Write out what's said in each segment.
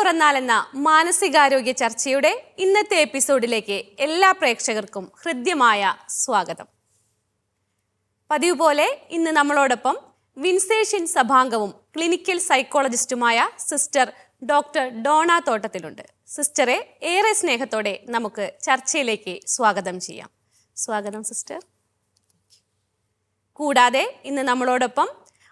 മറന്നാൽ എന്ന മാനസികാരോഗ്യ ചർച്ചയുടെ ഇന്നത്തെ എപ്പിസോഡിലേക്ക് എല്ലാ പ്രേക്ഷകർക്കും ഹൃദ്യമായ സ്വാഗതം. പതിവ് പോലെ ഇന്ന് നമ്മളോടൊപ്പം വിൻസേഷ്യൻ സഭാംഗവും ക്ലിനിക്കൽ സൈക്കോളജിസ്റ്റുമായ സിസ്റ്റർ ഡോക്ടർ ഡോണ തോട്ടത്തിലുണ്ട്. സിസ്റ്ററെ ഏറെ സ്നേഹത്തോടെ നമുക്ക് ചർച്ചയിലേക്ക് സ്വാഗതം ചെയ്യാം. സ്വാഗതം സിസ്റ്റർ. കൂടാതെ ഇന്ന് നമ്മളോടൊപ്പം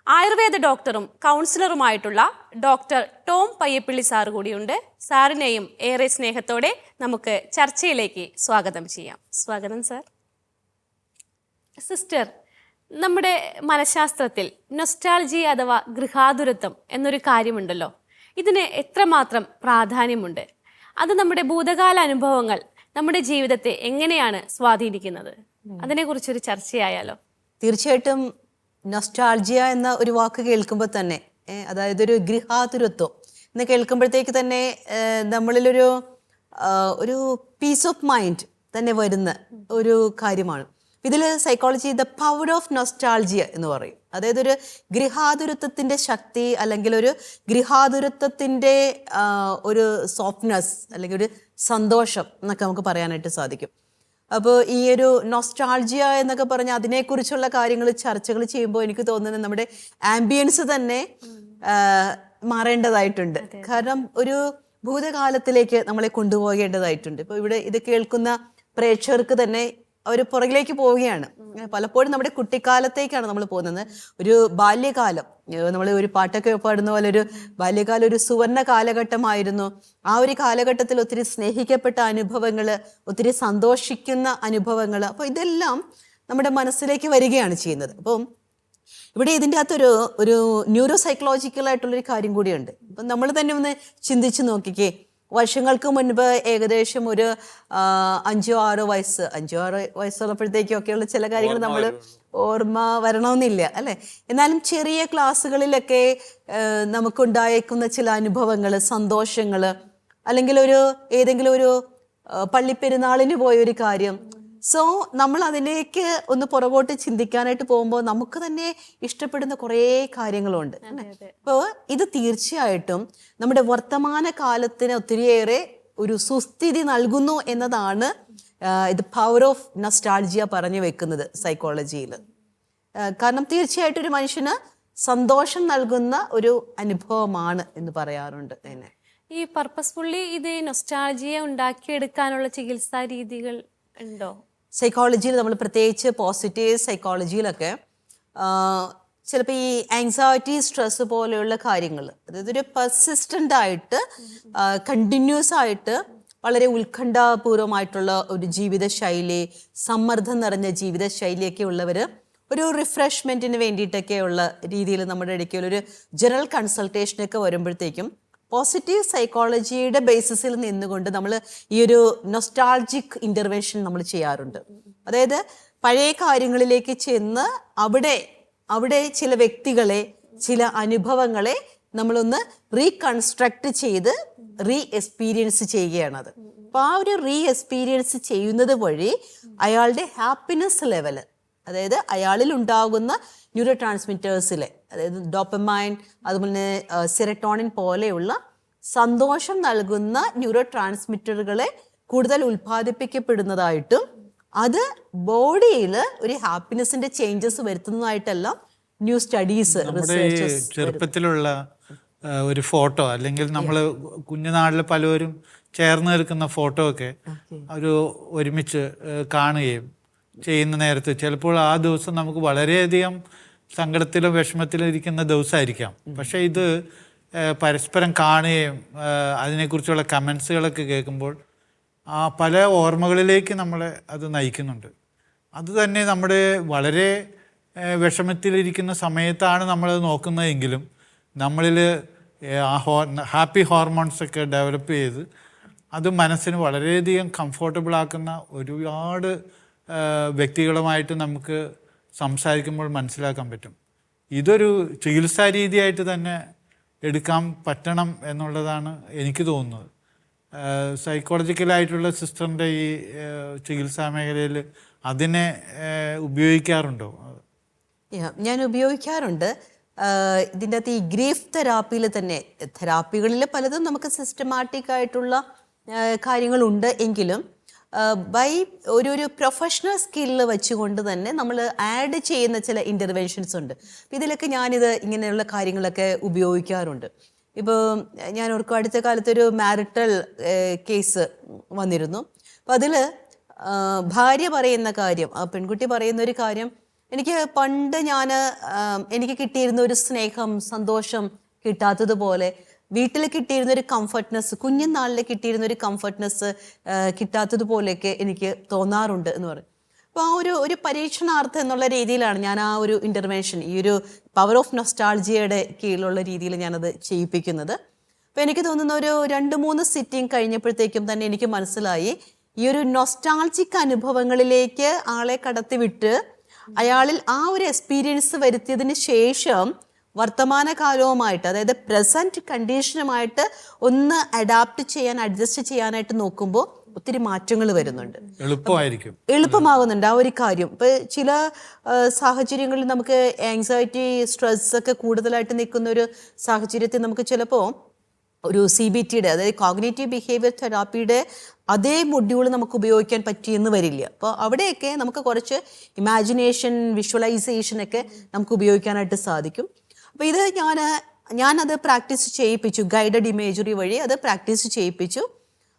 ആയുർവേദ ഡോക്ടറും കൗൺസിലറുമായിട്ടുള്ള ഡോക്ടർ ടോം പയ്യപ്പിള്ളി സാർ കൂടിയുണ്ട്. സാറിനെയും ഏറെ സ്നേഹത്തോടെ നമുക്ക് ചർച്ചയിലേക്ക് സ്വാഗതം ചെയ്യാം. സ്വാഗതം സാർ. സിസ്റ്റർ, നമ്മുടെ മനഃശാസ്ത്രത്തിൽ നൊസ്റ്റാൾജി അഥവാ ഗൃഹാതുരത്വം എന്നൊരു കാര്യമുണ്ടല്ലോ. ഇതിന് എത്രമാത്രം പ്രാധാന്യമുണ്ട്? അത് നമ്മുടെ ഭൂതകാല അനുഭവങ്ങൾ നമ്മുടെ ജീവിതത്തെ എങ്ങനെയാണ് സ്വാധീനിക്കുന്നത്? അതിനെക്കുറിച്ചൊരു ചർച്ചയായാലോ? തീർച്ചയായിട്ടും നൊസ്റ്റാൾജിയ എന്ന ഒരു വാക്ക് കേൾക്കുമ്പോൾ തന്നെ, അതായത് ഒരു ഗൃഹാതുരത്വം എന്ന് കേൾക്കുമ്പോഴത്തേക്ക് തന്നെ നമ്മളിലൊരു ഒരു പീസ് ഓഫ് മൈൻഡ് തന്നെ വരുന്ന ഒരു കാര്യമാണ്. ഇതിൽ psychology the power of nostalgia എന്ന് പറയും. അതായത് ഒരു ഗൃഹാതുരത്വത്തിൻ്റെ ശക്തി, അല്ലെങ്കിൽ ഒരു ഗൃഹാതുരത്വത്തിൻ്റെ ഒരു സോഫ്റ്റ്നെസ്, അല്ലെങ്കിൽ ഒരു സന്തോഷം എന്നൊക്കെ നമുക്ക് പറയാനായിട്ട് സാധിക്കും. അപ്പോൾ ഈ ഒരു നൊസ്റ്റാൾജിയ എന്നൊക്കെ പറഞ്ഞ് അതിനെക്കുറിച്ചുള്ള കാര്യങ്ങൾ ചർച്ചകൾ ചെയ്യുമ്പോൾ എനിക്ക് തോന്നുന്നത് നമ്മുടെ ആംബിയൻസ് തന്നെ മാറേണ്ടതായിട്ടുണ്ട്. കാരണം ഒരു ഭൂതകാലത്തിലേക്ക് നമ്മളെ കൊണ്ടുപോകേണ്ടതായിട്ടുണ്ട്. ഇപ്പോൾ ഇവിടെ ഇത് കേൾക്കുന്ന പ്രേക്ഷകർക്ക് തന്നെ അവർ പുറകിലേക്ക് പോവുകയാണ്. പലപ്പോഴും നമ്മുടെ കുട്ടിക്കാലത്തേക്കാണ് നമ്മൾ പോകുന്നത്. ഒരു ബാല്യകാലം, നമ്മൾ ഒരു പാട്ടൊക്കെ പാടുന്ന പോലെ ഒരു ബാല്യകാലം ഒരു സുവർണ കാലഘട്ടമായിരുന്നു. ആ ഒരു കാലഘട്ടത്തിൽ ഒത്തിരി സ്നേഹിക്കപ്പെട്ട അനുഭവങ്ങൾ, ഒത്തിരി സന്തോഷിക്കുന്ന അനുഭവങ്ങൾ, അപ്പോൾ ഇതെല്ലാം നമ്മുടെ മനസ്സിലേക്ക് വരികയാണ് ചെയ്യുന്നത്. അപ്പം ഇവിടെ ഇതിൻ്റെ അകത്തൊരു ന്യൂറോ സൈക്കോളജിക്കലായിട്ടുള്ളൊരു കാര്യം കൂടിയുണ്ട്. അപ്പം നമ്മൾ തന്നെ ഒന്ന് ചിന്തിച്ച് നോക്കിക്കേ. വർഷങ്ങൾക്ക് മുൻപ് ഏകദേശം ഒരു 5-6 വയസ്സുള്ളപ്പോഴത്തേക്കൊക്കെയുള്ള ചില കാര്യങ്ങൾ നമ്മൾ ഓർമ്മ വരണമെന്നില്ല അല്ലേ. എന്നാലും ചെറിയ ക്ലാസ്സുകളിലൊക്കെ നമുക്കുണ്ടായേക്കുന്ന ചില അനുഭവങ്ങൾ, സന്തോഷങ്ങൾ, അല്ലെങ്കിൽ ഏതെങ്കിലും ഒരു പള്ളിപ്പെരുന്നാളിന് പോയൊരു കാര്യം. സോ നമ്മൾ അതിലേക്ക് ഒന്ന് പുറകോട്ട് ചിന്തിക്കാനായിട്ട് പോകുമ്പോൾ നമുക്ക് തന്നെ ഇഷ്ടപ്പെടുന്ന കുറേ കാര്യങ്ങളുണ്ട്. അപ്പോൾ ഇത് തീർച്ചയായിട്ടും നമ്മുടെ വർത്തമാന കാലത്തിന് ഒത്തിരിയേറെ ഒരു സുസ്ഥിതി നൽകുന്നു എന്നതാണ് ഇത് പവർ ഓഫ് നൊസ്റ്റാൾജിയ പറഞ്ഞു വെക്കുന്നത് സൈക്കോളജിയിൽ. കാരണം തീർച്ചയായിട്ടും ഒരു മനുഷ്യന് സന്തോഷം നൽകുന്ന ഒരു അനുഭവമാണ് എന്ന് പറയാറുണ്ട്. തന്നെ ഈ പർപ്പസ്ഫുള്ളി ഇത് നൊസ്റ്റാൾജിയ ഉണ്ടാക്കിയെടുക്കാനുള്ള ചികിത്സാ രീതികൾ ഉണ്ടോ? സൈക്കോളജിയിൽ നമ്മൾ പ്രത്യേകിച്ച് പോസിറ്റീവ് സൈക്കോളജിയിലൊക്കെ ചിലപ്പോൾ ഈ ആങ്സൈറ്റി, സ്ട്രെസ് പോലെയുള്ള കാര്യങ്ങൾ, അതായത് ഒരു പെർസിസ്റ്റൻ്റ് ആയിട്ട് കണ്ടിന്യൂസ് ആയിട്ട് വളരെ ഉത്കണ്ഠാപൂർവമായിട്ടുള്ള ഒരു ജീവിതശൈലി, സമ്മർദ്ദം നിറഞ്ഞ ജീവിതശൈലിയൊക്കെ ഉള്ളവർ ഒരു റിഫ്രഷ്മെൻറ്റിന് വേണ്ടിയിട്ടൊക്കെയുള്ള രീതിയിൽ നമ്മുടെ ഇടയ്ക്കുള്ളൊരു ജനറൽ കൺസൾട്ടേഷനൊക്കെ വരുമ്പോഴത്തേക്കും പോസിറ്റീവ് സൈക്കോളജിയുടെ ബേസിസിൽ നിന്നുകൊണ്ട് നമ്മൾ ഈ ഒരു നൊസ്റ്റാൾജിക് ഇൻ്റർവെൻഷൻ നമ്മൾ ചെയ്യാറുണ്ട്. അതായത് പഴയ കാര്യങ്ങളിലേക്ക് ചെന്ന് അവിടെ ചില വ്യക്തികളെ, ചില അനുഭവങ്ങളെ നമ്മളൊന്ന് റീകൺസ്ട്രക്ട് ചെയ്ത് എക്സ്പീരിയൻസ് ചെയ്യുകയാണത്. അപ്പോൾ ആ ഒരു എക്സ്പീരിയൻസ് ചെയ്യുന്നത് വഴി അയാളുടെ ഹാപ്പിനെസ് ലെവൽ, അതായത് അയാളിൽ ഉണ്ടാകുന്ന ന്യൂറോ ട്രാൻസ്മിറ്റേഴ്സിലെ, അതായത് ഡോപ്പമൈൻ, അതുപോലെ തന്നെ സെറട്ടോണിൻ പോലെയുള്ള സന്തോഷം നൽകുന്ന ന്യൂറോ ട്രാൻസ്മിറ്ററുകളെ കൂടുതൽ ഉൽപ്പാദിപ്പിക്കപ്പെടുന്നതായിട്ടും അത് ബോഡിയിൽ ഒരു ഹാപ്പിനെസിന്റെ ചേഞ്ചസ് വരുത്തുന്നതായിട്ടെല്ലാം ന്യൂ സ്റ്റഡീസ്, റിസർച്ചസ്. ചെറുപ്പത്തിലുള്ള ഒരു ഫോട്ടോ, അല്ലെങ്കിൽ നമ്മൾ കുഞ്ഞുനാളിൽ പലരും ചേർന്ന് നിൽക്കുന്ന ഫോട്ടോ ഒക്കെ ഒരുമിച്ച് കാണുകയും ചെയ്യുന്ന നേരത്ത് ചിലപ്പോൾ ആ ദിവസം നമുക്ക് വളരെയധികം സങ്കടത്തിലും വിഷമത്തിലും ഇരിക്കുന്ന ദിവസമായിരിക്കാം. പക്ഷേ ഇത് പരസ്പരം കാണുകയും അതിനെക്കുറിച്ചുള്ള കമൻസുകളൊക്കെ കേൾക്കുമ്പോൾ ആ പല ഓർമ്മകളിലേക്ക് നമ്മളെ അത് നയിക്കുന്നുണ്ട്. അത് തന്നെ നമ്മുടെ വളരെ വിഷമത്തിലിരിക്കുന്ന സമയത്താണ് നമ്മളത് നോക്കുന്നതെങ്കിലും നമ്മളിൽ ഹാപ്പി ഹോർമോൺസൊക്കെ ഡെവലപ്പ് ചെയ്ത് അത് മനസ്സിന് വളരെയധികം കംഫോർട്ടബിൾ ആക്കുന്ന ഒരുപാട് വ്യക്തികളുമായിട്ട് നമുക്ക് സംസാരിക്കുമ്പോൾ മനസ്സിലാക്കാൻ പറ്റും. ഇതൊരു ചികിത്സാ രീതിയായിട്ട് തന്നെ എടുക്കാൻ പറ്റണം എന്നുള്ളതാണ് എനിക്ക് തോന്നുന്നത്. സൈക്കോളജിക്കലായിട്ടുള്ള സിസ്റ്ററിൻ്റെ ഈ ചികിത്സാ മേഖലയിൽ അതിനെ ഉപയോഗിക്കാറുണ്ടോ? ഞാൻ ഉപയോഗിക്കാറുണ്ട്. ഇതിൻ്റെ അകത്ത് ഈ ഗ്രീഫ് തെറാപ്പിയിൽ തന്നെ, തെറാപ്പികളിൽ പലതും നമുക്ക് സിസ്റ്റമാറ്റിക് ആയിട്ടുള്ള കാര്യങ്ങളുണ്ട് എങ്കിലും ബൈ ഒരു പ്രൊഫഷണൽ സ്കില്ല് വെച്ചുകൊണ്ട് തന്നെ നമ്മൾ ആഡ് ചെയ്യുന്ന ചില ഇൻ്റർവെൻഷൻസ് ഉണ്ട്. ഇതിലൊക്കെ ഞാനിത് ഇങ്ങനെയുള്ള കാര്യങ്ങളൊക്കെ ഉപയോഗിക്കാറുണ്ട്. ഇപ്പോൾ ഞാൻ ഓർക്കും അടുത്ത കാലത്തൊരു മാരിറ്റൽ കേസ് വന്നിരുന്നു. അപ്പം അതിൽ ഭാര്യ പറയുന്ന കാര്യം, ആ പെൺകുട്ടി പറയുന്ന ഒരു കാര്യം, എനിക്ക് പണ്ട് എനിക്ക് കിട്ടിയിരുന്ന ഒരു സ്നേഹം, സന്തോഷം കിട്ടാത്തതുപോലെ വീട്ടിൽ കിട്ടിയിരുന്ന ഒരു കംഫർട്ട്നെസ്, കുഞ്ഞുനാളിൽ കിട്ടിയിരുന്ന ഒരു കംഫർട്ട്നെസ് കിട്ടാത്തതുപോലെയൊക്കെ എനിക്ക് തോന്നാറുണ്ട് എന്ന് പറയും. അപ്പോൾ ആ ഒരു പരീക്ഷണാർത്ഥം എന്നുള്ള രീതിയിലാണ് ഞാൻ ആ ഒരു ഇൻ്റർവെൻഷൻ, ഈ ഒരു പവർ ഓഫ് നൊസ്റ്റാൾജിയയുടെ കീഴിലുള്ള രീതിയിൽ ഞാനത് ചെയ്യിപ്പിക്കുന്നത്. അപ്പോൾ എനിക്ക് തോന്നുന്ന ഒരു 2-3 സിറ്റിംഗ് കഴിഞ്ഞപ്പോഴത്തേക്കും തന്നെ എനിക്ക് മനസ്സിലായി, ഈ ഒരു നൊസ്റ്റാൾജിക് അനുഭവങ്ങളിലേക്ക് ആളെ കടത്തിവിട്ട് അയാളിൽ ആ ഒരു എക്സ്പീരിയൻസ് വരുത്തിയതിന് ശേഷം വർത്തമാനകാലവുമായിട്ട്, അതായത് പ്രസന്റ് കണ്ടീഷനുമായിട്ട് ഒന്ന് അഡാപ്റ്റ് ചെയ്യാൻ, അഡ്ജസ്റ്റ് ചെയ്യാനായിട്ട് നോക്കുമ്പോൾ ഒത്തിരി മാറ്റങ്ങൾ വരുന്നുണ്ട്, എളുപ്പമാകുന്നുണ്ട് ആ ഒരു കാര്യം. ഇപ്പൊ ചില സാഹചര്യങ്ങളിൽ നമുക്ക് ആങ്സൈറ്റി, സ്ട്രെസ് ഒക്കെ കൂടുതലായിട്ട് നിൽക്കുന്ന ഒരു സാഹചര്യത്തിൽ നമുക്ക് ചിലപ്പോൾ ഒരു CBTയുടെ, അതായത് കോഗ്നിറ്റീവ് ബിഹേവിയർ തെറാപ്പിയുടെ അതേ മൊഡ്യൂൾ നമുക്ക് ഉപയോഗിക്കാൻ പറ്റിയെന്ന് വരില്ല. അപ്പോൾ അവിടെയൊക്കെ നമുക്ക് കുറച്ച് ഇമാജിനേഷൻ, വിഷ്വലൈസേഷൻ ഒക്കെ നമുക്ക് ഉപയോഗിക്കാനായിട്ട് സാധിക്കും. അപ്പോൾ ഇത് ഞാനത് പ്രാക്ടീസ് ചെയ്യിപ്പിച്ചു, ഗൈഡഡ് ഇമേജറി വഴി അത് പ്രാക്ടീസ് ചെയ്യിപ്പിച്ചു.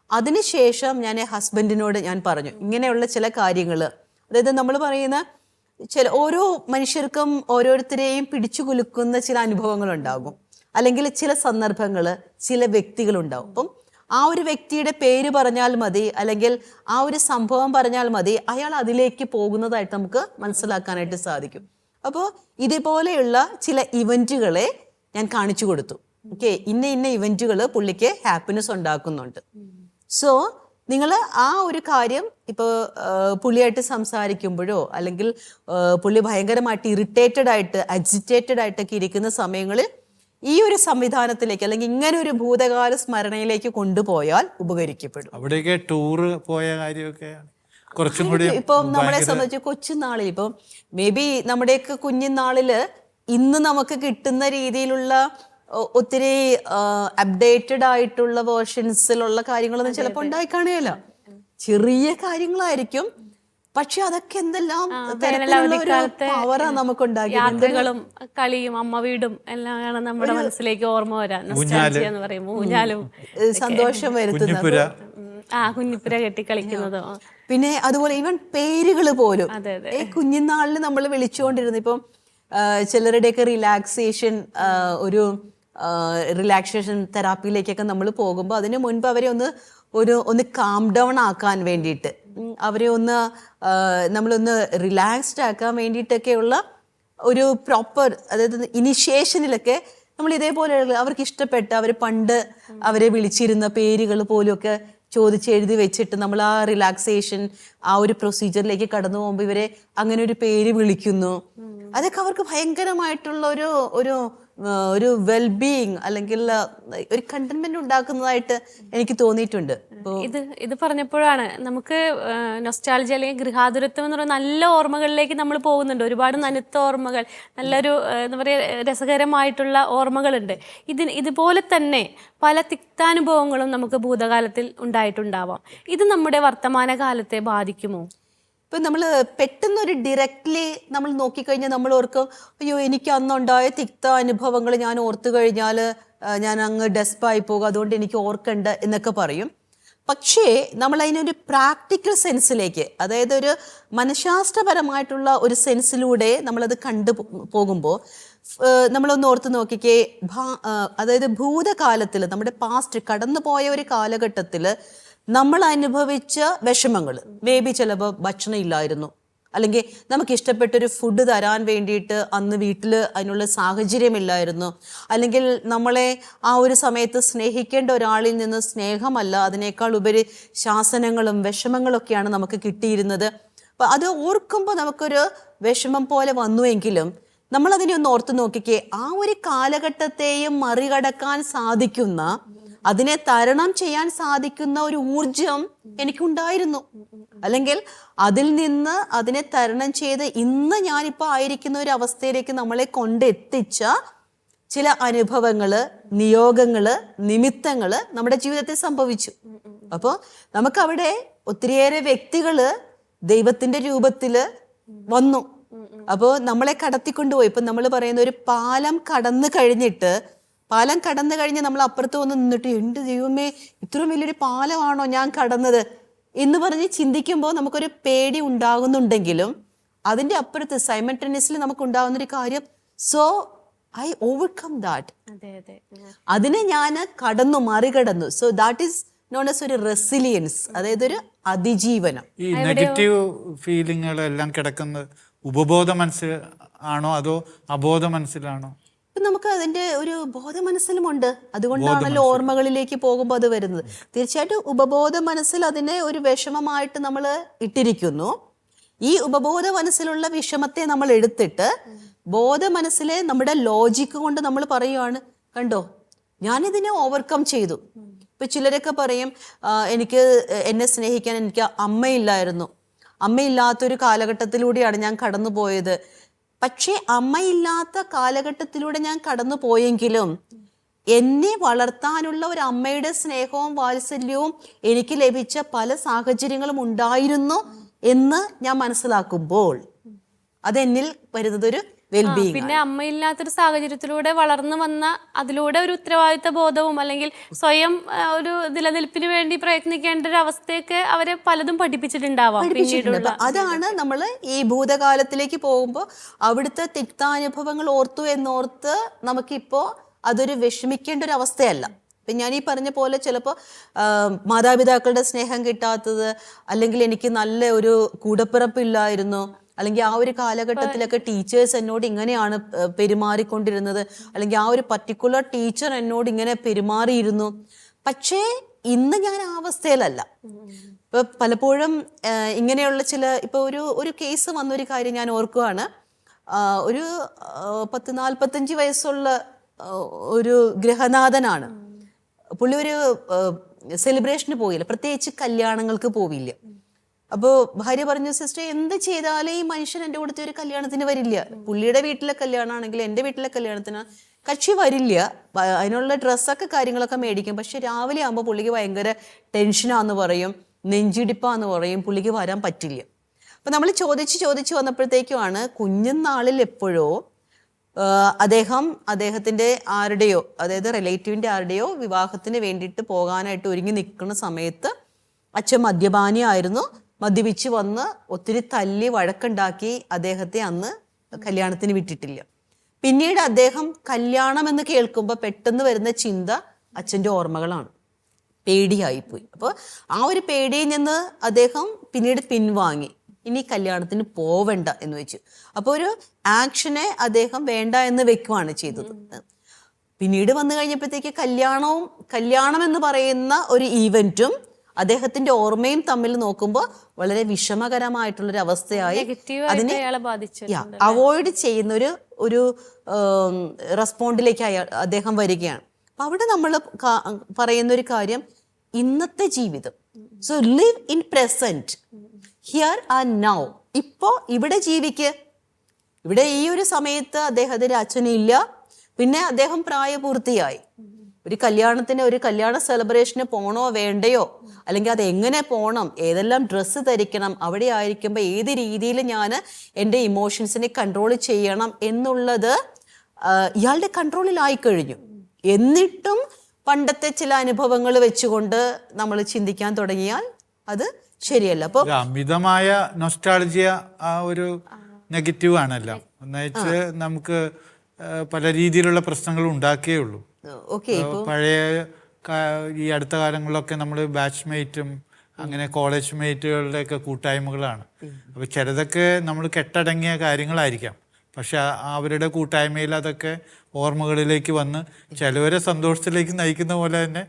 അതിനുശേഷം ഞാൻ ഹസ്ബൻഡിനോട് ഞാൻ പറഞ്ഞു, ഇങ്ങനെയുള്ള ചില കാര്യങ്ങൾ, അതായത് നമ്മൾ പറയുന്ന ഓരോ മനുഷ്യർക്കും ഓരോരുത്തരെയും പിടിച്ചു കുലുക്കുന്ന ചില അനുഭവങ്ങളുണ്ടാകും, അല്ലെങ്കിൽ ചില സന്ദർഭങ്ങൾ, ചില വ്യക്തികളുണ്ടാവും. അപ്പം ആ ഒരു വ്യക്തിയുടെ പേര് പറഞ്ഞാൽ മതി, അല്ലെങ്കിൽ ആ ഒരു സംഭവം പറഞ്ഞാൽ മതി, അയാൾ അതിലേക്ക് പോകുന്നതായിട്ട് നമുക്ക് മനസ്സിലാക്കാനായിട്ട് സാധിക്കും. അപ്പോൾ ഇതുപോലെയുള്ള ചില ഇവൻറ്റുകളെ ഞാൻ കാണിച്ചു കൊടുത്തു. ഓക്കെ, ഇന്ന ഇവൻറ്റുകൾ പുള്ളിക്ക് ഹാപ്പിനെസ് ഉണ്ടാക്കുന്നുണ്ട്. സോ നിങ്ങൾ ആ ഒരു കാര്യം ഇപ്പോൾ പുള്ളിയായിട്ട് സംസാരിക്കുമ്പോഴോ, അല്ലെങ്കിൽ പുള്ളി ഭയങ്കരമായിട്ട് ഇറിറ്റേറ്റഡ് ആയിട്ട്, അജിറ്റേറ്റഡ് ആയിട്ടൊക്കെ ഇരിക്കുന്ന സമയങ്ങളിൽ ഈ ഒരു സംവിധാനത്തിലേക്ക്, അല്ലെങ്കിൽ ഇങ്ങനെ ഒരു ഭൂതകാല സ്മരണയിലേക്ക് കൊണ്ടുപോയാൽ ഉപകരിക്കപ്പെടും. അവിടെയൊക്കെ ടൂറ് പോയ കാര്യമൊക്കെ കുറച്ചും കൂടി ഇപ്പം നമ്മളെ സംബന്ധിച്ച് കൊച്ചുനാളിൽ, ഇപ്പം മേ ബി നമ്മുടെയൊക്കെ കുഞ്ഞുനാളില് ഇന്ന് നമുക്ക് കിട്ടുന്ന രീതിയിലുള്ള ഒത്തിരി അപ്ഡേറ്റഡ് ആയിട്ടുള്ള വേർഷൻസിലുള്ള കാര്യങ്ങളൊന്നും ചിലപ്പോൾ ഉണ്ടായി കാണുകയില്ല. ചെറിയ കാര്യങ്ങളായിരിക്കും, പക്ഷെ അതൊക്കെ എന്തെല്ലാം പവറാ നമുക്കുണ്ടാക്കി. യാത്രകളും കളിയും അമ്മ വീടും എല്ലാം നമ്മുടെ മനസ്സിലേക്ക് ഓർമ്മ വരാം. നൊസ്റ്റാൾജിയ എന്ന് പറയുമ്പോൾ ഊഞ്ഞാലും സന്തോഷം വരുത്തുന്നത്, കുഞ്ഞിപ്പുര കെട്ടി കളിക്കുന്നതോ, പിന്നെ അതുപോലെ ഈവൻ പേരുകൾ പോലും കുഞ്ഞുനാളിൽ നമ്മൾ വിളിച്ചുകൊണ്ടിരുന്നു. ഇപ്പം ചിലരുടെയൊക്കെ റിലാക്സേഷൻ തെറാപ്പിയിലേക്കൊക്കെ നമ്മൾ പോകുമ്പോൾ അതിന് മുൻപ് അവരെ ഒന്ന് കാം ഡൗൺ ആക്കാൻ വേണ്ടിയിട്ട്, അവരെ നമ്മളൊന്ന് റിലാക്സ്ഡ് ആക്കാൻ വേണ്ടിയിട്ടൊക്കെയുള്ള ഒരു പ്രോപ്പർ, അതായത് ഇനിഷ്യേഷനിലൊക്കെ നമ്മൾ ഇതേപോലെ അവർക്ക് ഇഷ്ടപ്പെട്ട, അവർ പണ്ട് അവരെ വിളിച്ചിരുന്ന പേരുകൾ പോലുമൊക്കെ ചോദിച്ചെഴുതി വെച്ചിട്ട് നമ്മൾ ആ റിലാക്സേഷൻ, ആ ഒരു പ്രൊസീജിയറിലേക്ക് കടന്നു പോകുമ്പോൾ ഇവരെ അങ്ങനെ ഒരു പേര് വിളിക്കുന്നു. അതൊക്കെ അവർക്ക് ഭയങ്കരമായിട്ടുള്ള ഒരു വെൽബീയിങ്, അല്ലെങ്കിൽ ഒരു കണ്ടന്റ്മെന്റ് ഉണ്ടാക്കുന്നതായിട്ട് എനിക്ക് തോന്നിയിട്ടുണ്ട്. ഇത് പറഞ്ഞപ്പോഴാണ് നമുക്ക് നൊസ്റ്റാൾജി അല്ലെങ്കിൽ ഗൃഹാതുരത്വം എന്ന് പറയുന്ന നല്ല ഓർമ്മകളിലേക്ക് നമ്മൾ പോകുന്നുണ്ട്. ഒരുപാട് നനുത്ത ഓർമ്മകൾ, നല്ലൊരു എന്താ പറയുക, രസകരമായിട്ടുള്ള ഓർമ്മകളുണ്ട്. ഇതുപോലെ തന്നെ പല തിക്താനുഭവങ്ങളും നമുക്ക് ഭൂതകാലത്തിൽ ഉണ്ടായിട്ടുണ്ടാവാം. ഇത് നമ്മുടെ വർത്തമാനകാലത്തെ ബാധിക്കുമോ? ഇപ്പം നമ്മൾ പെട്ടെന്നൊരു ഡിറക്റ്റ്ലി നമ്മൾ നോക്കിക്കഴിഞ്ഞാൽ നമ്മൾ ഓർക്കും, അയ്യോ എനിക്ക് അന്നുണ്ടായ തിക്ത അനുഭവങ്ങൾ ഞാൻ ഓർത്തു കഴിഞ്ഞാൽ ഞാൻ അങ്ങ് ഡെസ്പായി പോകും, അതുകൊണ്ട് എനിക്ക് ഓർക്കണ്ട എന്നൊക്കെ പറയും. പക്ഷേ നമ്മൾ അതിനൊരു പ്രാക്ടിക്കൽ സെൻസിലേക്ക്, അതായത് ഒരു മനഃശാസ്ത്രപരമായിട്ടുള്ള ഒരു സെൻസിലൂടെ നമ്മളത് കണ്ടു പോകുമ്പോൾ നമ്മളൊന്ന് ഓർത്ത് നോക്കിക്കേ, അതായത് ഭൂതകാലത്തിൽ, നമ്മുടെ പാസ്റ്റ് കടന്നു പോയ ഒരു കാലഘട്ടത്തിൽ നമ്മൾ അനുഭവിച്ച വിഷമങ്ങൾ, മേ ബി ചിലപ്പോൾ ഭക്ഷണം ഇല്ലായിരുന്നു, അല്ലെങ്കിൽ നമുക്ക് ഇഷ്ടപ്പെട്ടൊരു ഫുഡ് തരാൻ വേണ്ടിയിട്ട് അന്ന് വീട്ടിൽ അതിനുള്ള സാഹചര്യമില്ലായിരുന്നു, അല്ലെങ്കിൽ നമ്മളെ ആ ഒരു സമയത്ത് സ്നേഹിക്കേണ്ട ഒരാളിൽ നിന്ന് സ്നേഹമല്ല, അതിനേക്കാൾ ഉപരി ശാസനങ്ങളും വിഷമങ്ങളൊക്കെയാണ് നമുക്ക് കിട്ടിയിരുന്നത്. അപ്പം അത് ഓർക്കുമ്പോൾ നമുക്കൊരു വിഷമം പോലെ വന്നുവെങ്കിലും നമ്മളതിനെ ഒന്ന് ഓർത്ത് നോക്കിക്കേ, ആ ഒരു കാലഘട്ടത്തെയും മറികടക്കാൻ സാധിക്കുന്ന, അതിനെ തരണം ചെയ്യാൻ സാധിക്കുന്ന ഒരു ഊർജം എനിക്കുണ്ടായിരുന്നു. അല്ലെങ്കിൽ അതിൽ നിന്ന് അതിനെ തരണം ചെയ്ത് ഇന്ന് ഞാനിപ്പോൾ ആയിരിക്കുന്ന ഒരു അവസ്ഥയിലേക്ക് നമ്മളെ കൊണ്ടെത്തിച്ച ചില അനുഭവങ്ങള്, നിയോഗങ്ങള്, നിമിത്തങ്ങള് നമ്മുടെ ജീവിതത്തിൽ സംഭവിച്ചു. അപ്പോൾ നമുക്കവിടെ ഒത്തിരിയേറെ വ്യക്തികള് ദൈവത്തിന്റെ രൂപത്തില് വന്നു. അപ്പോൾ നമ്മളെ കടത്തിക്കൊണ്ടുപോയി. ഇപ്പം നമ്മൾ പറയുന്ന ഒരു പാലം കടന്നു കഴിഞ്ഞ് നമ്മൾ അപ്പുറത്ത് വന്ന് നിന്നിട്ട് എൻ്റെ ദൈവമേ ഇത്രയും വലിയൊരു പാലമാണോ ഞാൻ കടന്നത് എന്ന് പറഞ്ഞ് ചിന്തിക്കുമ്പോൾ നമുക്കൊരു പേടി ഉണ്ടാകുന്നുണ്ടെങ്കിലും അതിൻ്റെ അപ്പുറത്ത് സൈമൾട്ടേനിയസ്ലി നമുക്ക് ഉണ്ടാകുന്നൊരു കാര്യം, സോ ഐ ഓവർകം ദാറ്റ്. അതിനെ ഞാൻ മറികടന്നു. So that is known as ഒരു റെസിലിയൻസ്, അതായത് ഒരു അതിജീവനം. ഈ നെഗറ്റീവ് ഫീലിങ്ങുകളെല്ലാം കിടക്കുന്നത് ഉപബോധ മനസ്സിൽ ആണോ അതോ അബോധ മനസ്സിലാണോ? നമുക്ക് അതിന്റെ ഒരു ബോധ മനസ്സിലുമുണ്ട്. അതുകൊണ്ടാണല്ലോ ഓർമ്മകളിലേക്ക് പോകുമ്പോൾ അത് വരുന്നത്. തീർച്ചയായിട്ടും ഉപബോധ മനസ്സിൽ അതിനെ ഒരു വിഷമമായിട്ട് നമ്മൾ ഇട്ടിരിക്കുന്നു. ഈ ഉപബോധ മനസ്സിലുള്ള വിഷമത്തെ നമ്മൾ എടുത്തിട്ട് ബോധ മനസ്സിലെ നമ്മുടെ ലോജിക്ക് കൊണ്ട് നമ്മൾ പറയുവാണ്, കണ്ടോ ഞാനിതിനെ ഓവർകം ചെയ്തു. ഇപ്പൊ ചിലരൊക്കെ പറയും, എനിക്ക് എന്നെ സ്നേഹിക്കാൻ എനിക്ക് അമ്മയില്ലായിരുന്നു, അമ്മയില്ലാത്തൊരു കാലഘട്ടത്തിലൂടെയാണ് ഞാൻ കടന്നു പോയത്. പക്ഷേ അമ്മയില്ലാത്ത കാലഘട്ടത്തിലൂടെ ഞാൻ കടന്നു പോയെങ്കിലും എന്നെ വളർത്താനുള്ള ഒരു അമ്മയുടെ സ്നേഹവും വാത്സല്യവും എനിക്ക് ലഭിച്ച പല സാഹചര്യങ്ങളും ഉണ്ടായിരുന്നു എന്ന് ഞാൻ മനസ്സിലാക്കുമ്പോൾ അതെന്നിൽ വരുന്നതൊരു വെൽബീയിങ്. പിന്നെ അമ്മയില്ലാത്തൊരു സാഹചര്യത്തിലൂടെ വളർന്നു വന്ന അതിലൂടെ ഒരു ഉത്തരവാദിത്ത ബോധവും അല്ലെങ്കിൽ സ്വയം ഒരു നിലനിൽപ്പിന് വേണ്ടി പ്രയത്നിക്കേണ്ട ഒരു അവസ്ഥയൊക്കെ അവരെ പലതും പഠിപ്പിച്ചിട്ടുണ്ടാവാം. അതാണ് നമ്മൾ ഈ ഭൂതകാലത്തിലേക്ക് പോകുമ്പോൾ അവിടുത്തെ തിക്താനുഭവങ്ങൾ ഓർത്തു എന്നോർത്ത് നമുക്കിപ്പോ അതൊരു വിഷമിക്കേണ്ട ഒരു അവസ്ഥയല്ല. ഇപ്പം ഞാൻ ഈ പറഞ്ഞ പോലെ ചിലപ്പോൾ മാതാപിതാക്കളുടെ സ്നേഹം കിട്ടാത്തത്, അല്ലെങ്കിൽ എനിക്ക് നല്ല ഒരു കൂടപ്പിറപ്പില്ലായിരുന്നു, അല്ലെങ്കിൽ ആ ഒരു കാലഘട്ടത്തിലൊക്കെ ടീച്ചേഴ്സ് എന്നോട് ഇങ്ങനെയാണ് പെരുമാറിക്കൊണ്ടിരുന്നത്, അല്ലെങ്കിൽ ആ ഒരു പർട്ടിക്കുലർ ടീച്ചർ എന്നോട് ഇങ്ങനെ പെരുമാറിയിരുന്നു. പക്ഷേ ഇന്ന് ഞാൻ ആ അവസ്ഥയിലല്ല. ഇപ്പൊ പലപ്പോഴും ഇങ്ങനെയുള്ള ഇപ്പൊ ഒരു കേസ് വന്നൊരു കാര്യം ഞാൻ ഓർക്കുകയാണ്. ഒരു 40-45 വയസ്സുള്ള ഒരു ഗൃഹനാഥനാണ്. പുള്ളി ഒരു സെലിബ്രേഷന് പോയില്ല, പ്രത്യേകിച്ച് കല്യാണങ്ങൾക്ക് പോവില്ല. അപ്പോൾ ഭാര്യ പറഞ്ഞു, സിസ്റ്റർ എന്ത് ചെയ്താലും ഈ മനുഷ്യൻ എൻ്റെ കൂടത്തെ ഒരു കല്യാണത്തിന് വരില്ല. പുള്ളിയുടെ വീട്ടിലെ കല്യാണമാണെങ്കിൽ എൻ്റെ വീട്ടിലെ കല്യാണത്തിന് കക്ഷി വരില്ല. അതിനുള്ള ഡ്രസ്സൊക്കെ കാര്യങ്ങളൊക്കെ മേടിക്കും. പക്ഷെ രാവിലെ ആകുമ്പോൾ പുള്ളിക്ക് ഭയങ്കര ടെൻഷനാന്ന് പറയും, നെഞ്ചിടിപ്പാന്ന് പറയും, പുള്ളിക്ക് വരാൻ പറ്റില്ല. അപ്പം നമ്മൾ ചോദിച്ച് വന്നപ്പോഴത്തേക്കുമാണ് കുഞ്ഞുനാളിൽ എപ്പോഴോ അദ്ദേഹത്തിൻ്റെ ആരുടെയോ, അതായത് റിലേറ്റീവിൻ്റെ ആരുടെയോ വിവാഹത്തിന് വേണ്ടിയിട്ട് പോകാനായിട്ട് ഒരുങ്ങി നിൽക്കുന്ന സമയത്ത് അച്ഛൻ മദ്യപാനിയായിരുന്നു. മദ്യപിച്ച് വന്ന് ഒത്തിരി തല്ലി വഴക്കുണ്ടാക്കി അദ്ദേഹത്തെ അന്ന് കല്യാണത്തിന് വിട്ടിട്ടില്ല. പിന്നീട് അദ്ദേഹം കല്യാണം എന്ന് കേൾക്കുമ്പോൾ പെട്ടെന്ന് വരുന്ന ചിന്ത അച്ഛൻ്റെ ഓർമ്മകളാണ്. പേടിയായിപ്പോയി. അപ്പോൾ ആ ഒരു പേടിയിൽ നിന്ന് അദ്ദേഹം പിന്നീട് പിൻവാങ്ങി, ഇനി കല്യാണത്തിന് പോവണ്ട എന്ന് വെച്ചു. അപ്പോൾ ഒരു ആക്ഷനെ അദ്ദേഹം വേണ്ട എന്ന് വെക്കുവാണ് ചെയ്തത്. പിന്നീട് വന്നു കഴിഞ്ഞപ്പോഴത്തേക്ക് കല്യാണം എന്ന് പറയുന്ന ഒരു ഈവൻറ്റും അദ്ദേഹത്തിന്റെ ഓർമ്മയും തമ്മിൽ നോക്കുമ്പോൾ വളരെ വിഷമകരമായിട്ടുള്ളൊരു അവസ്ഥയായി. അതിനെ അവോയ്ഡ് ചെയ്യുന്ന ഒരു റെസ്പോണ്ടിലേക്ക് അദ്ദേഹം വരികയാണ്. അപ്പൊ അവിടെ നമ്മൾ പറയുന്ന ഒരു കാര്യം, ഇന്നത്തെ ജീവിതം, so live in present, here and now. ഇപ്പോ ഇവിടെ ജീവിക്ക്. ഇവിടെ ഈ ഒരു സമയത്ത് അദ്ദേഹത്തിന്റെ അച്ഛനില്ല, പിന്നെ അദ്ദേഹം പ്രായപൂർത്തിയായി. ഒരു കല്യാണ സെലിബ്രേഷന് പോണോ വേണ്ടയോ, അല്ലെങ്കിൽ അത് എങ്ങനെ പോകണം, ഏതെല്ലാം ഡ്രസ്സ് ധരിക്കണം, അവിടെ ആയിരിക്കുമ്പോൾ ഏത് രീതിയിൽ ഞാൻ എൻ്റെ ഇമോഷൻസിനെ കൺട്രോൾ ചെയ്യണം എന്നുള്ളത് ഇയാളുടെ കൺട്രോളിലായി കഴിഞ്ഞു. എന്നിട്ടും പണ്ടത്തെ ചില അനുഭവങ്ങൾ വെച്ചുകൊണ്ട് നമ്മൾ ചിന്തിക്കാൻ തുടങ്ങിയാൽ അത് ശരിയല്ല. അപ്പോൾ അമിതമായ നൊസ്റ്റാൾജിയ ആ ഒരു നെഗറ്റീവ് ആണല്ലോ. എന്നുവെച്ച് നമുക്ക് പല രീതിയിലുള്ള പ്രശ്നങ്ങൾ ഉണ്ടാക്കിയേ ഉള്ളൂ. പഴയ ഈ അടുത്ത കാലങ്ങളിലൊക്കെ നമ്മൾ ബാച്ച്മേറ്റും അങ്ങനെ കോളേജ് മേറ്റുകളുടെ ഒക്കെ കൂട്ടായ്മകളാണ്. അപ്പൊ ചിലതൊക്കെ നമ്മൾ കെട്ടടങ്ങിയ കാര്യങ്ങളായിരിക്കാം, പക്ഷെ അവരുടെ കൂട്ടായ്മയിൽ അതൊക്കെ ഓർമ്മകളിലേക്ക് വന്ന് ചിലവരെ സന്തോഷത്തിലേക്ക് നയിക്കുന്ന പോലെ തന്നെ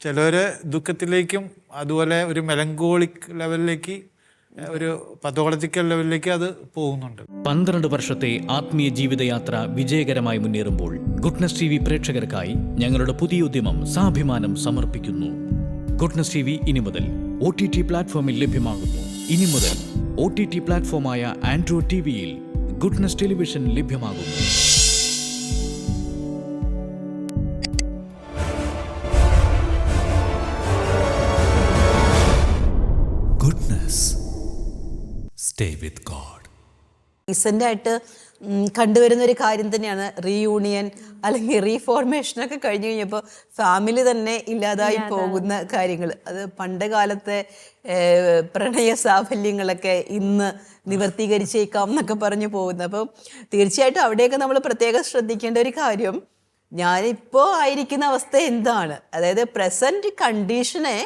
ചിലവരെ ദുഃഖത്തിലേക്കും അതുപോലെ ഒരു മെലങ്കോളിക് ലെവലിലേക്ക് ഒരു പതോളജിക്കൽ ലെവലിലേക്ക് അത് പോകുന്നുണ്ട്. 12 വർഷത്തെ ആത്മീയ ജീവിതയാത്ര വിജയകരമായി മുന്നേറുമ്പോൾ ഗുഡ്നസ് TV പ്രേക്ഷകർക്കായി ഞങ്ങളുടെ പുതിയ ഉദ്യമം സാഭിമാനം സമർപ്പിക്കുന്നു. ഗുഡ്നസ് TV ഇനി മുതൽ OTT പ്ലാറ്റ്ഫോമിൽ ലഭ്യമാകുന്നു. ഇനി മുതൽ OTT പ്ലാറ്റ്ഫോമായ ആൻഡ്രോയിഡ് TVയിൽ ഗുഡ്നസ് ടെലിവിഷൻ ലഭ്യമാകുന്നു. Goodness. Stay with God. റീസെൻ്റായിട്ട് കണ്ടുവരുന്ന ഒരു കാര്യം തന്നെയാണ് റീയൂണിയൻ അല്ലെങ്കിൽ റീഫോർമേഷനൊക്കെ കഴിഞ്ഞു കഴിഞ്ഞപ്പോൾ ഫാമിലി തന്നെ ഇല്ലാതായി പോകുന്ന കാര്യങ്ങൾ. അത് പണ്ട് കാലത്തെ പ്രണയ സാഫല്യങ്ങളൊക്കെ ഇന്ന് നിവർത്തീകരിച്ചേക്കാം എന്നൊക്കെ പറഞ്ഞു പോകുന്നത്. അപ്പോൾ തീർച്ചയായിട്ടും അവിടെയൊക്കെ നമ്മൾ പ്രത്യേകം ശ്രദ്ധിക്കേണ്ട ഒരു കാര്യം, ഞാനിപ്പോൾ ആയിരിക്കുന്ന അവസ്ഥ എന്താണ്, അതായത് പ്രസൻറ്റ് കണ്ടീഷനെ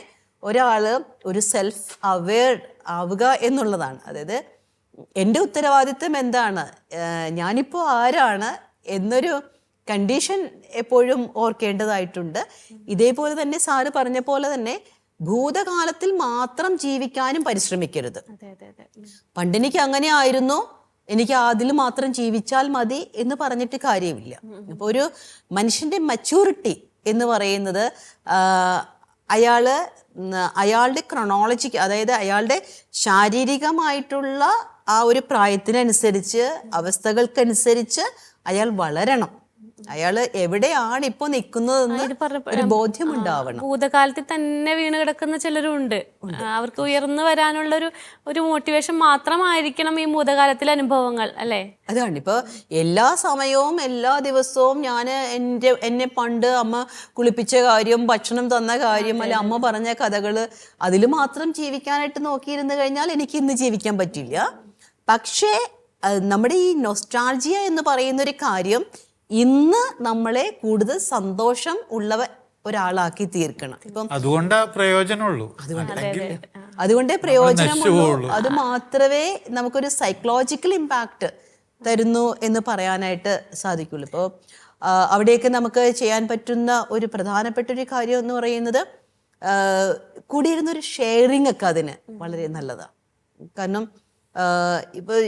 ഒരാൾ ഒരു സെൽഫ് അവെയർ ആവുക എന്നുള്ളതാണ്. അതായത് എൻ്റെ ഉത്തരവാദിത്വം എന്താണ്, ഞാനിപ്പോൾ ആരാണ് എന്നൊരു കണ്ടീഷൻ എപ്പോഴും ഓർക്കേണ്ടതായിട്ടുണ്ട്. ഇതേപോലെ തന്നെ സാറ് പറഞ്ഞ പോലെ തന്നെ ഭൂതകാലത്തിൽ മാത്രം ജീവിക്കാനും പരിശ്രമിക്കരുത്. പണ്ടെനിക്ക് അങ്ങനെ ആയിരുന്നു, എനിക്ക് അതിൽ മാത്രം ജീവിച്ചാൽ മതി എന്ന് പറഞ്ഞിട്ട് കാര്യമില്ല. അപ്പോൾ ഒരു മനുഷ്യൻ്റെ മച്യൂരിറ്റി എന്ന് പറയുന്നത് അയാളുടെ ക്രോണോളജിക്ക്, അതായത് അയാളുടെ ശാരീരികമായിട്ടുള്ള ആ ഒരു പ്രായത്തിനനുസരിച്ച് അവസ്ഥകൾക്കനുസരിച്ച് അയാൾ വളരണം. അയാൾ എവിടെയാണ് ഇപ്പോൾ നിൽക്കുന്നതെന്ന് ഒരു ബോധ്യമുണ്ടാവണം. ഭൂതകാലത്തിൽ തന്നെ വീണ് കിടക്കുന്ന ചിലരുണ്ട്. അവർക്ക് ഉയർന്നു വരാനുള്ള ഒരു മോട്ടിവേഷൻ മാത്രമായിരിക്കണം ഈ ഭൂതകാലത്തിലെ അനുഭവങ്ങൾ, അല്ലേ? അതാണ് ഇപ്പോൾ എല്ലാ സമയവും എല്ലാ ദിവസവും ഞാൻ എന്നെ പണ്ട് അമ്മ കുളിപ്പിച്ച കാര്യം, ഭക്ഷണം തന്ന കാര്യം, അല്ലെ അമ്മ പറഞ്ഞ കഥകൾ, അതിൽ മാത്രം ജീവിക്കാനായിട്ട് നോക്കിയിരുന്നു കഴിഞ്ഞാൽ എനിക്ക് ഇന്ന് ജീവിക്കാൻ പറ്റില്ല. പക്ഷേ നമ്മുടെ ഈ നൊസ്റ്റാൾജിയ എന്ന് പറയുന്നൊരു കാര്യം ഇന്ന് നമ്മളെ കൂടുതൽ സന്തോഷം ഉള്ള ഒരാളാക്കി തീർക്കണം. ഇപ്പം അതുകൊണ്ടേ പ്രയോജനമുള്ളൂ. അതുകൊണ്ടേ പ്രയോജനമുള്ളൂ. അത് മാത്രമേ നമുക്കൊരു സൈക്കോളജിക്കൽ ഇമ്പാക്റ്റ് തരുന്നു എന്ന് പറയാനായിട്ട് സാധിക്കുള്ളൂ. ഇപ്പോൾ അവിടെയൊക്കെ നമുക്ക് ചെയ്യാൻ പറ്റുന്ന ഒരു പ്രധാനപ്പെട്ട ഒരു കാര്യം എന്ന് പറയുന്നത് കൂടിയിരുന്നൊരു ഷെയറിങ് ഒക്കെ അതിന് വളരെ നല്ലതാണ്. കാരണം ഇപ്പോൾ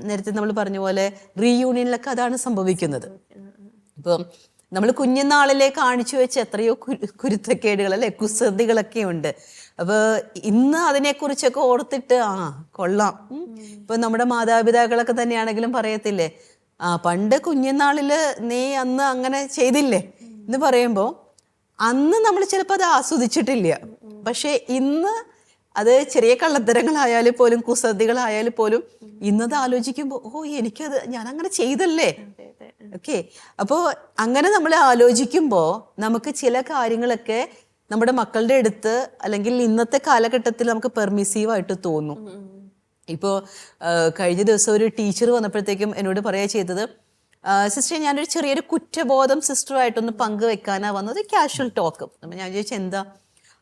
നേരത്തെ നമ്മൾ പറഞ്ഞ പോലെ റീയൂണിയനിലൊക്കെ അതാണ് സംഭവിക്കുന്നത്. ഇപ്പം നമ്മൾ കുഞ്ഞുനാളിലെ കാണിച്ചു വെച്ച എത്രയോ കുരുത്തക്കേടുകൾ, അല്ലെ, കുസൃതികളൊക്കെ ഉണ്ട്. അപ്പോൾ ഇന്ന് അതിനെക്കുറിച്ചൊക്കെ ഓർത്തിട്ട് കൊള്ളാം. ഇപ്പം നമ്മുടെ മാതാപിതാക്കളൊക്കെ തന്നെയാണെങ്കിലും പറയത്തില്ലേ, പണ്ട് കുഞ്ഞുനാളിൽ നീ അന്ന് അങ്ങനെ ചെയ്തില്ലേ എന്ന് പറയുമ്പോൾ അന്ന് നമ്മൾ ചിലപ്പോൾ അത് ആസ്വദിച്ചിട്ടില്ല. പക്ഷേ ഇന്ന് അത് ചെറിയ കള്ളത്തരങ്ങളായാലും പോലും കുസൃതികളായാലും പോലും ഇന്നത് ആലോചിക്കുമ്പോൾ ഞാൻ അങ്ങനെ ചെയ്തല്ലേ. ഓക്കെ, അപ്പോൾ അങ്ങനെ നമ്മൾ ആലോചിക്കുമ്പോൾ നമുക്ക് ചില കാര്യങ്ങളൊക്കെ നമ്മുടെ മക്കളുടെ അടുത്ത് അല്ലെങ്കിൽ ഇന്നത്തെ കാലഘട്ടത്തിൽ നമുക്ക് പെർമിസീവായിട്ട് തോന്നും. ഇപ്പോൾ കഴിഞ്ഞ ദിവസം ഒരു ടീച്ചർ വന്നപ്പോഴത്തേക്കും എന്നോട് പറയുക ചെയ്തത്, സിസ്റ്റർ ഞാനൊരു ചെറിയൊരു കുറ്റബോധം സിസ്റ്ററുമായിട്ടൊന്ന് പങ്കുവെക്കാനാണ് വന്നത്, കാഷ്വൽ ടോക്ക്. അപ്പം ഞാൻ ചോദിച്ചു എന്താ?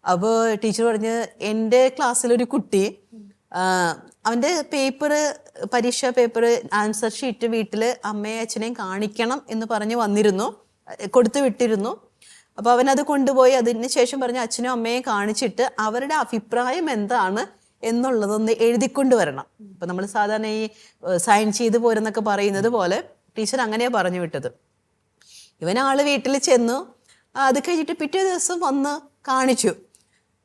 അപ്പോൾ ടീച്ചർ പറഞ്ഞ്, എൻ്റെ ക്ലാസ്സിലൊരു കുട്ടി അവൻ്റെ പരീക്ഷാ പേപ്പർ ആൻസർ ഷീറ്റ് വീട്ടിൽ അമ്മയും അച്ഛനെയും കാണിക്കണം എന്ന് പറഞ്ഞ് വന്നിരുന്നു, കൊടുത്തു വിട്ടിരുന്നു. അപ്പോൾ അവനത് കൊണ്ടുപോയി അതിന് ശേഷം പറഞ്ഞ് അച്ഛനും അമ്മയും കാണിച്ചിട്ട് അവരുടെ അഭിപ്രായം എന്താണ് എന്നുള്ളതൊന്ന് എഴുതിക്കൊണ്ട് വരണം. ഇപ്പം നമ്മൾ സാധാരണ ഈ സൈൻ ചെയ്ത് പോരെന്നൊക്കെ പറയുന്നത് പോലെ ടീച്ചർ അങ്ങനെയാണ് പറഞ്ഞു വിട്ടത്. ഇവനാൾ വീട്ടിൽ ചെന്നു, അത് കഴിഞ്ഞിട്ട് പിറ്റേ ദിവസം വന്ന് കാണിച്ചു.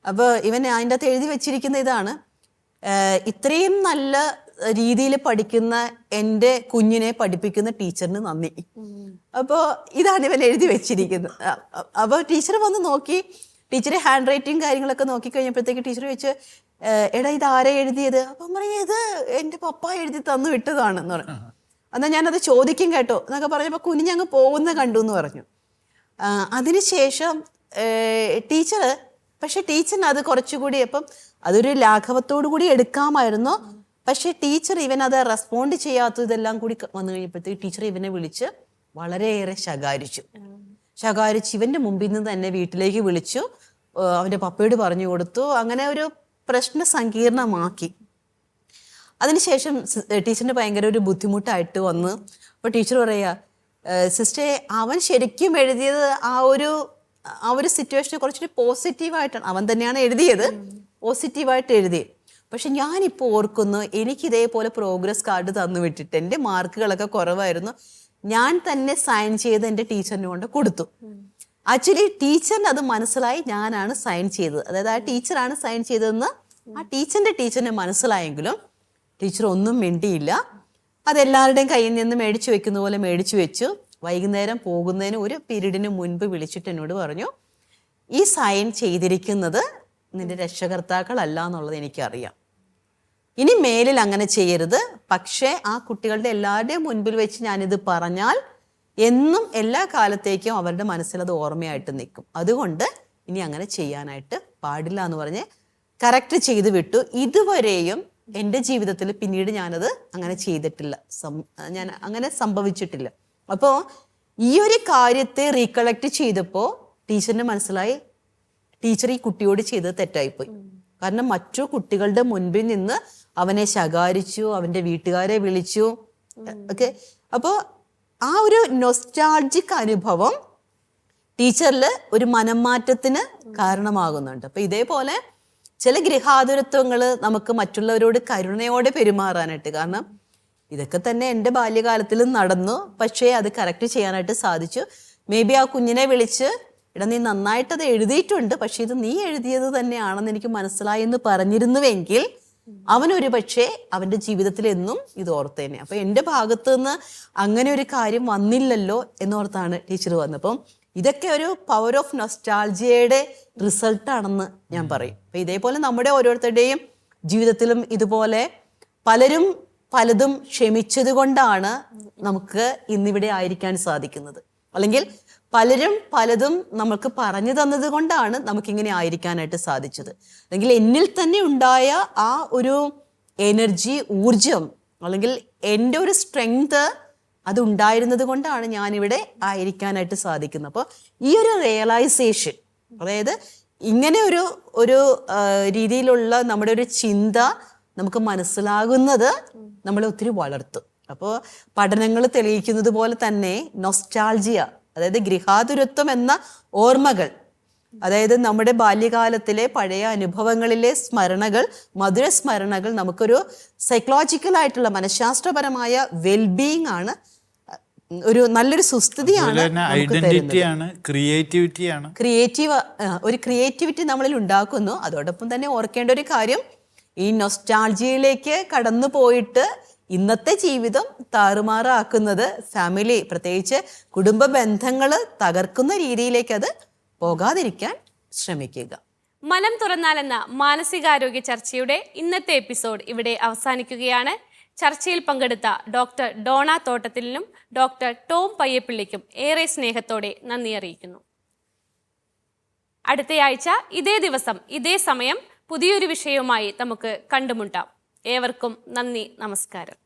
അപ്പോൾ ഇവൻ അതിൻ്റെ അകത്ത് എഴുതി വെച്ചിരിക്കുന്ന ഇതാണ്, ഇത്രയും നല്ല രീതിയിൽ പഠിക്കുന്ന എൻ്റെ കുഞ്ഞിനെ പഠിപ്പിക്കുന്ന ടീച്ചറിന് നന്ദി. അപ്പോൾ ഇതാണ് ഇവൻ എഴുതി വെച്ചിരിക്കുന്നത്. അപ്പോൾ ടീച്ചർ വന്ന് നോക്കി, ടീച്ചറെ ഹാൻഡ് റൈറ്റിങ് കാര്യങ്ങളൊക്കെ നോക്കി കഴിഞ്ഞപ്പോഴത്തേക്ക് ടീച്ചർ ചോദിച്ചു, എടാ ഇതാരെ എഴുതിയത്? അപ്പം പറയും, ഇത് എൻ്റെ പപ്പ എഴുതി തന്നു വിട്ടതാണെന്ന് പറഞ്ഞു. എന്നാൽ ഞാനത് ചോദിക്കും കേട്ടോ എന്നൊക്കെ പറഞ്ഞപ്പോൾ കുഞ്ഞങ്ങ് പോകുന്ന കണ്ടു എന്ന് പറഞ്ഞു. അതിനുശേഷം ടീച്ചറിന് അത് കുറച്ചുകൂടി, അപ്പം അതൊരു ലാഘവത്തോടു കൂടി എടുക്കാമായിരുന്നു. പക്ഷേ ടീച്ചർ ഇവനത് റെസ്പോണ്ട് ചെയ്യാത്തതെല്ലാം കൂടി വന്നു കഴിഞ്ഞപ്പോഴത്തേക്ക് ടീച്ചർ ഇവനെ വിളിച്ച് വളരെയേറെ ശകാരിച്ചു. ഇവൻ്റെ മുമ്പിൽ നിന്ന് തന്നെ വീട്ടിലേക്ക് വിളിച്ചു, അവൻ്റെ പപ്പയോട് പറഞ്ഞു കൊടുത്തു. അങ്ങനെ ഒരു പ്രശ്ന സങ്കീർണമാക്കി. അതിനുശേഷം ടീച്ചറിന് ഭയങ്കര ഒരു ബുദ്ധിമുട്ടായിട്ട് വന്ന്. അപ്പോൾ ടീച്ചർ പറയുക, സിസ്റ്ററെ അവൻ ശരിക്കും എഴുതിയത് ആ ഒരു സിറ്റുവേഷനെ കുറച്ചൊരു പോസിറ്റീവായിട്ടാണ്, അവൻ തന്നെയാണ് എഴുതിയത്, പോസിറ്റീവായിട്ട് എഴുതി. പക്ഷെ ഞാനിപ്പോൾ ഓർക്കുന്നു, എനിക്കിതേപോലെ പ്രോഗ്രസ് കാർഡ് തന്നു വിട്ടിട്ട് എൻ്റെ മാർക്കുകളൊക്കെ കുറവായിരുന്നു, ഞാൻ തന്നെ സൈൻ ചെയ്ത് എൻ്റെ ടീച്ചറിനെ കൊണ്ട് കൊടുത്തു. ആക്ച്വലി ടീച്ചറിന് അത് മനസ്സിലായി ഞാനാണ് സൈൻ ചെയ്തത്, അതായത് ആ ടീച്ചറാണ് സൈൻ ചെയ്തതെന്ന് ആ ടീച്ചറിന് മനസ്സിലായെങ്കിലും ടീച്ചർ ഒന്നും മിണ്ടിയില്ല. അതെല്ലാവരുടെയും കയ്യിൽ നിന്ന് മേടിച്ചു വെക്കുന്ന പോലെ മേടിച്ചു വെച്ചു. വൈകുന്നേരം പോകുന്നതിന് ഒരു പീരീഡിന് മുൻപ് വിളിച്ചിട്ട് എന്നോട് പറഞ്ഞു, ഈ സൈൻ ചെയ്തിരിക്കുന്നത് നിന്റെ രക്ഷകർത്താക്കളല്ല എന്നുള്ളത് എനിക്കറിയാം, ഇനി മേലിൽ അങ്ങനെ ചെയ്യരുത്. പക്ഷേ ആ കുട്ടികളുടെ എല്ലാവരുടെയും മുൻപിൽ വെച്ച് ഞാനിത് പറഞ്ഞാൽ എന്നും എല്ലാ കാലത്തേക്കും അവരുടെ മനസ്സിൽ അത് ഓർമ്മയായിട്ട് നിൽക്കും, അതുകൊണ്ട് ഇനി അങ്ങനെ ചെയ്യാനായിട്ട് പാടില്ല എന്ന് പറഞ്ഞ് കറക്റ്റ് ചെയ്ത് വിട്ടു. ഇതുവരെയും എൻ്റെ ജീവിതത്തിൽ പിന്നീട് ഞാനത് അങ്ങനെ ചെയ്തിട്ടില്ല, ഞാൻ അങ്ങനെ സംഭവിച്ചിട്ടില്ല. അപ്പോൾ ഈ ഒരു കാര്യത്തെ റീകളക്ട് ചെയ്തപ്പോൾ ടീച്ചറിന് മനസ്സിലായി ടീച്ചർ ഈ കുട്ടിയോട് ചെയ്തത് തെറ്റായിപ്പോയി. കാരണം മറ്റു കുട്ടികളുടെ മുൻപിൽ നിന്ന് അവനെ ശകാരിച്ചു, അവൻ്റെ വീട്ടുകാരെ വിളിച്ചു ഒക്കെ. അപ്പോൾ ആ ഒരു നൊസ്റ്റാൾജിക് അനുഭവം ടീച്ചറിൽ ഒരു മനംമാറ്റത്തിന് കാരണമാകുന്നുണ്ട്. അപ്പോൾ ഇതേപോലെ ചില ഗൃഹാതുരത്വങ്ങൾ നമുക്ക് മറ്റുള്ളവരോട് കരുണയോടെ പെരുമാറാനായിട്ട്, കാരണം ഇതൊക്കെ തന്നെ എൻ്റെ ബാല്യകാലത്തിലും നടന്നു, പക്ഷേ അത് കറക്റ്റ് ചെയ്യാനായിട്ട് സാധിച്ചു. മേ ബി ആ കുഞ്ഞിനെ വിളിച്ച്, എടാ നീ നന്നായിട്ടത് എഴുതിയിട്ടുണ്ട്, പക്ഷെ ഇത് നീ എഴുതിയത് തന്നെയാണെന്ന് എനിക്ക് മനസ്സിലായി എന്ന് പറഞ്ഞിരുന്നുവെങ്കിൽ അവനൊരു പക്ഷേ അവൻ്റെ ജീവിതത്തിൽ എന്നും ഇത് ഓർത്തേനെ. അപ്പം എൻ്റെ ഭാഗത്ത് നിന്ന് അങ്ങനെ ഒരു കാര്യം വന്നില്ലല്ലോ എന്നോർത്താണ് ടീച്ചർ വന്നപ്പം. ഇതൊക്കെ ഒരു പവർ ഓഫ് നൊസ്റ്റാൾജിയയുടെ റിസൾട്ടാണെന്ന് ഞാൻ പറയും. അപ്പം ഇതേപോലെ നമ്മുടെ ഓരോരുത്തരുടെയും ജീവിതത്തിലും ഇതുപോലെ പലരും പലതും ക്ഷമിച്ചത് കൊണ്ടാണ് നമുക്ക് ഇന്നിവിടെ ആയിരിക്കാൻ സാധിക്കുന്നത്, അല്ലെങ്കിൽ പലരും പലതും നമുക്ക് പറഞ്ഞു തന്നത് കൊണ്ടാണ് നമുക്കിങ്ങനെ ആയിരിക്കാനായിട്ട് സാധിച്ചത്, അല്ലെങ്കിൽ എന്നിൽ തന്നെ ഉണ്ടായ ആ ഒരു എനർജി, ഊർജം, അല്ലെങ്കിൽ എൻ്റെ ഒരു സ്ട്രെങ്ത് അതുണ്ടായിരുന്നത് കൊണ്ടാണ് ഞാനിവിടെ ആയിരിക്കാനായിട്ട് സാധിക്കുന്നത്. അപ്പോൾ ഈ ഒരു റിയലൈസേഷൻ, അതായത് ഇങ്ങനെ ഒരു രീതിയിലുള്ള നമ്മുടെ ഒരു ചിന്ത നമുക്ക് മനസ്സിലാകുന്നത് നമ്മളെ ഒത്തിരി വളർത്തും. അപ്പോൾ പഠനങ്ങൾ തെളിയിക്കുന്നത് പോലെ തന്നെ നൊസ്റ്റാൾജിയ, അതായത് ഗൃഹാതുരത്വം എന്ന ഓർമ്മകൾ, അതായത് നമ്മുടെ ബാല്യകാലത്തിലെ പഴയ അനുഭവങ്ങളിലെ സ്മരണകൾ, മധുര സ്മരണകൾ നമുക്കൊരു സൈക്കോളജിക്കലായിട്ടുള്ള മനഃശാസ്ത്രപരമായ വെൽബീയിങ് ആണ്, ഒരു നല്ലൊരു സുസ്ഥിതിയാണ്, ഒരു ക്രിയേറ്റിവിറ്റി നമ്മളിൽ ഉണ്ടാക്കുന്നു. അതോടൊപ്പം തന്നെ ഓർക്കേണ്ട ഒരു കാര്യം, ഈ നൊസ്റ്റാൾജിയയിലേക്ക് കടന്നു പോയിട്ട് ഇന്നത്തെ ജീവിതം താറുമാറാക്കുന്നത് ഫാമിലി, പ്രത്യേകിച്ച് കുടുംബ ബന്ധങ്ങൾ തകർക്കുന്ന രീതിയിലേക്ക് അത് പോകാതിരിക്കാൻ ശ്രമിക്കുക. മനം തുറന്നാലെന്ന മാനസികാരോഗ്യ ചർച്ചയുടെ ഇന്നത്തെ എപ്പിസോഡ് ഇവിടെ അവസാനിക്കുകയാണ്. ചർച്ചയിൽ പങ്കെടുത്ത ഡോക്ടർ ഡോണ തോട്ടത്തിലിനും ഡോക്ടർ ടോം പയ്യപ്പിള്ളിക്കും ഏറെ സ്നേഹത്തോടെ നന്ദി അറിയിക്കുന്നു. അടുത്തയാഴ്ച ഇതേ ദിവസം ഇതേ സമയം പുതിയൊരു വിഷയവുമായി നമുക്ക് കണ്ടുമുട്ടാം. ഏവർക്കും നന്ദി, നമസ്കാരം.